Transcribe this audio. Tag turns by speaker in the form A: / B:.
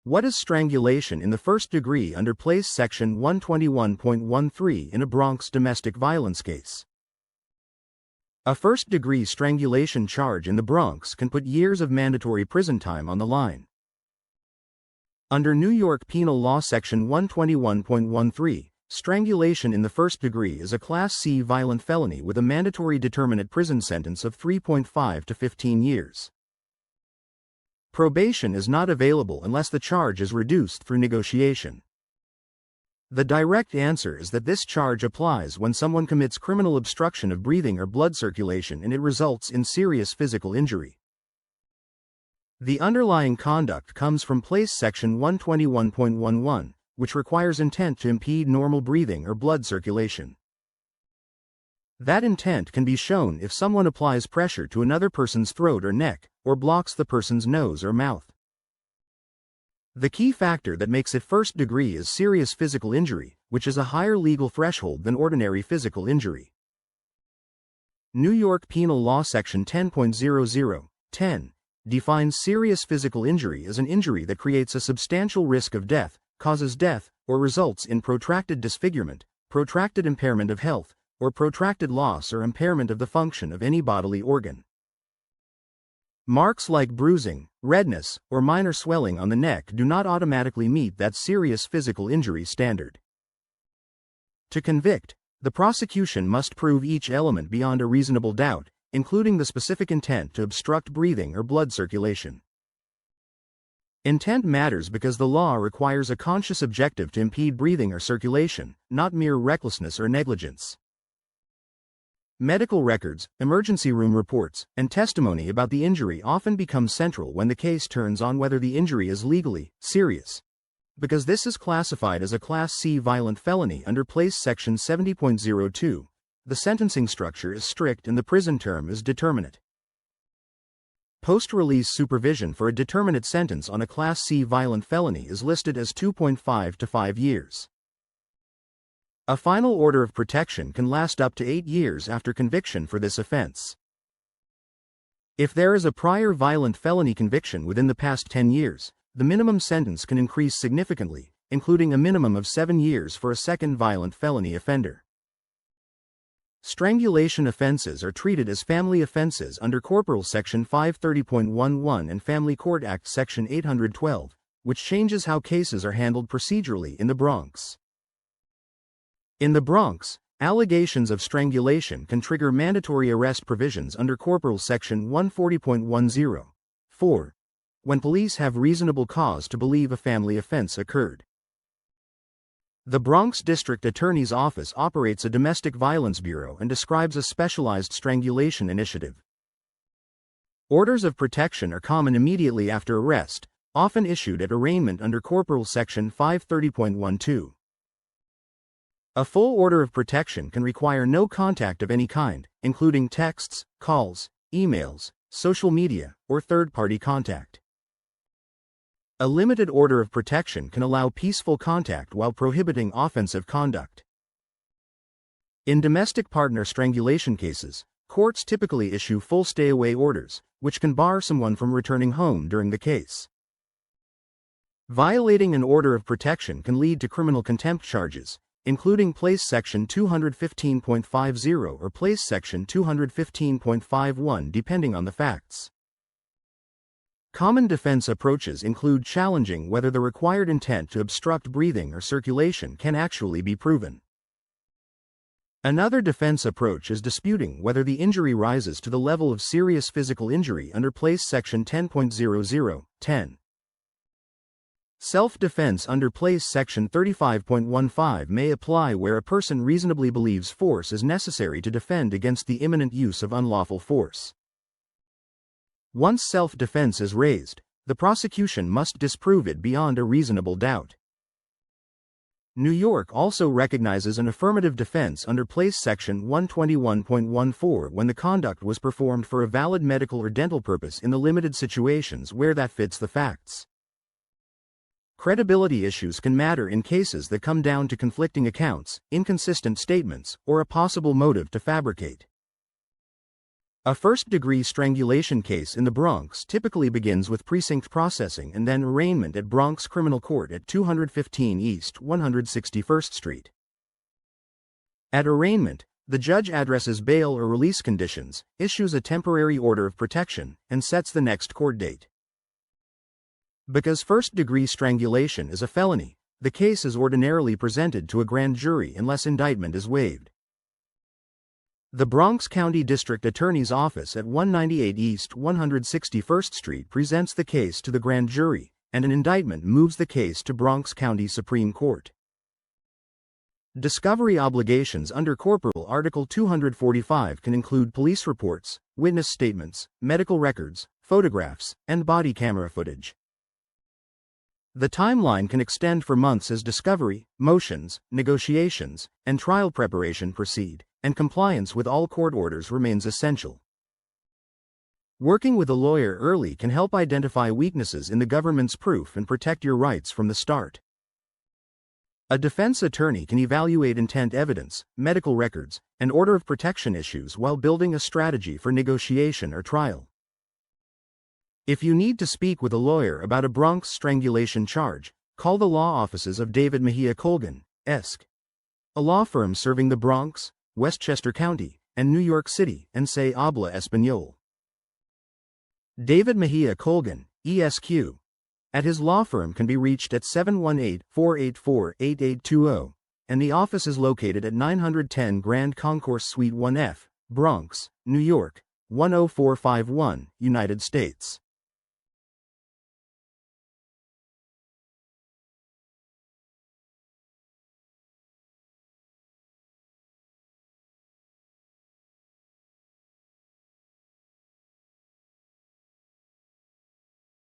A: What is strangulation in the first degree under Place Section 121.13 in a Bronx domestic violence case? A first-degree strangulation charge in the Bronx can put years of mandatory prison time on the line. Under New York Penal Law Section 121.13, strangulation in the first degree is a Class C violent felony with a mandatory determinate prison sentence of 3.5 to 15 years. Probation is not available unless the charge is reduced through negotiation. The direct answer is that this charge applies when someone commits criminal obstruction of breathing or blood circulation and it results in serious physical injury. The underlying conduct comes from Place Section 121.11, which requires intent to impede normal breathing or blood circulation. That intent can be shown if someone applies pressure to another person's throat or neck, or blocks the person's nose or mouth. The key factor that makes it first degree is serious physical injury, which is a higher legal threshold than ordinary physical injury. New York Penal Law Section 10.00(10) defines serious physical injury as an injury that creates a substantial risk of death, causes death, or results in protracted disfigurement, protracted impairment of health, or protracted loss or impairment of the function of any bodily organ. Marks like bruising, redness, or minor swelling on the neck do not automatically meet that serious physical injury standard. To convict, the prosecution must prove each element beyond a reasonable doubt, including the specific intent to obstruct breathing or blood circulation. Intent matters because the law requires a conscious objective to impede breathing or circulation, not mere recklessness or negligence. Medical records, emergency room reports, and testimony about the injury often become central when the case turns on whether the injury is legally serious. Because this is classified as a Class C violent felony under Place Section 70.02, the sentencing structure is strict and the prison term is determinate. Post-release supervision for a determinate sentence on a Class C violent felony is listed as 2.5 to 5 years. A final order of protection can last up to 8 years after conviction for this offense. If there is a prior violent felony conviction within the past 10 years, the minimum sentence can increase significantly, including a minimum of 7 years for a second violent felony offender. Strangulation offenses are treated as family offenses under Corporal Section 530.11 and Family Court Act Section 812, which changes how cases are handled procedurally in the Bronx. In the Bronx, allegations of strangulation can trigger mandatory arrest provisions under Corporal Section 140.10(4), when police have reasonable cause to believe a family offense occurred. The Bronx District Attorney's Office operates a domestic violence bureau and describes a specialized strangulation initiative. Orders of protection are common immediately after arrest, often issued at arraignment under Corporal Section 530.12. A full order of protection can require no contact of any kind, including texts, calls, emails, social media, or third-party contact. A limited order of protection can allow peaceful contact while prohibiting offensive conduct. In domestic partner strangulation cases, courts typically issue full stay-away orders, which can bar someone from returning home during the case. Violating an order of protection can lead to criminal contempt charges, including Place Section 215.50 or Place Section 215.51 depending on the facts. Common defense approaches include challenging whether the required intent to obstruct breathing or circulation can actually be proven. Another defense approach is disputing whether the injury rises to the level of serious physical injury under Place Section 10.00(10). Self-defense under Place Section 35.15 may apply where a person reasonably believes force is necessary to defend against the imminent use of unlawful force. Once self-defense is raised, the prosecution must disprove it beyond a reasonable doubt. New York also recognizes an affirmative defense under Place Section 121.14 when the conduct was performed for a valid medical or dental purpose in the limited situations where that fits the facts. Credibility issues can matter in cases that come down to conflicting accounts, inconsistent statements, or a possible motive to fabricate. A first-degree strangulation case in the Bronx typically begins with precinct processing and then arraignment at Bronx Criminal Court at 215 East 161st Street. At arraignment, the judge addresses bail or release conditions, issues a temporary order of protection, and sets the next court date. Because first-degree strangulation is a felony, the case is ordinarily presented to a grand jury unless indictment is waived. The Bronx County District Attorney's Office at 198 East 161st Street presents the case to the grand jury, and an indictment moves the case to Bronx County Supreme Court. Discovery obligations under Corporal Article 245 can include police reports, witness statements, medical records, photographs, and body camera footage. The timeline can extend for months as discovery, motions, negotiations, and trial preparation proceed, and compliance with all court orders remains essential. Working with a lawyer early can help identify weaknesses in the government's proof and protect your rights from the start. A defense attorney can evaluate intent evidence, medical records, and order of protection issues while building a strategy for negotiation or trial. If you need to speak with a lawyer about a Bronx strangulation charge, call the law offices of David Mejia Colgan, Esq., a law firm serving the Bronx, Westchester County, and New York City, and say habla español. David Mejia Colgan, ESQ, at his law firm can be reached at 718-484-8820, and the office is located at 910 Grand Concourse Suite 1F, Bronx, New York, 10451, United States.